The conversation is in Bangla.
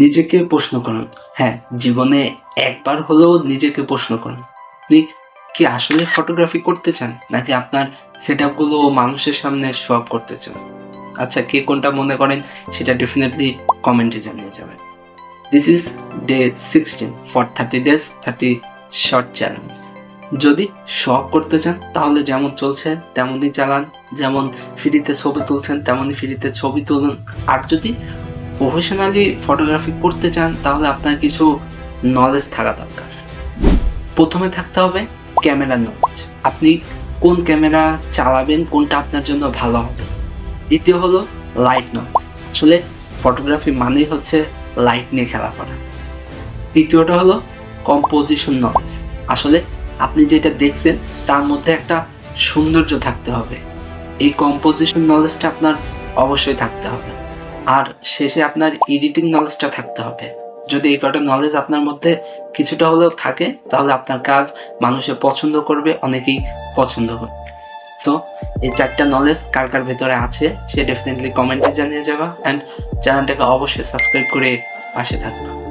নিজেকে প্রশ্ন করুন। হ্যাঁ, জীবনে একবার হলেও নিজেকে প্রশ্ন করুন। আপনি কি আসলে ফটোগ্রাফি করতে চান? নাকি আপনার সেটআপগুলো মানুষের সামনে শো অফ করতে চান? আচ্ছা, কে কোনটা মনে করেন সেটা ডেফিনিটলি কমেন্টে জানিয়ে যাবেন। This is day 16 for 30 days 30 short challenge. যদি শো অফ করতে চান তাহলে যেমন চলছে তেমনই চালান, যেমন ফ্রিতে ছবি তুলছেন তেমনই ফ্রিতে ছবি তুলুন। আর যদি প্রফেশনালি ফটোগ্রাফি করতে চান তাহলে আপনার কিছু নলেজ থাকা দরকার। প্রথমে থাকতে হবে ক্যামেরার নলেজ। আপনি কোন ক্যামেরা চালাবেন, কোনটা আপনার জন্য ভালো হবে। দ্বিতীয় হলো লাইট নলেজ। আসলে ফটোগ্রাফি মানেই হচ্ছে লাইট নিয়ে খেলা করা। তৃতীয়টা হলো কম্পোজিশন নলেজ। আসলে আপনি যেটা দেখছেন তার মধ্যে একটা সৌন্দর্য থাকতে হবে। এই কম্পোজিশন নলেজটা আপনার অবশ্যই থাকতে হবে। আর শেষে আপনার এডিটিং নলেজটা থাকতে হবে। যদি এই কটা নলেজ আপনার মধ্যে কিছুটা হলেও থাকে তাহলে আপনার কাজ মানুষে পছন্দ করবে, অনেকেই পছন্দ করবে। সো এই 4টা নলেজ কার কার ভেতরে আছে সে ডেফিনেটলি কমেন্টে জানিয়ে যাবা, অ্যান্ড চ্যানেলটাকে অবশ্যই সাবস্ক্রাইব করে পাশে থাকবা।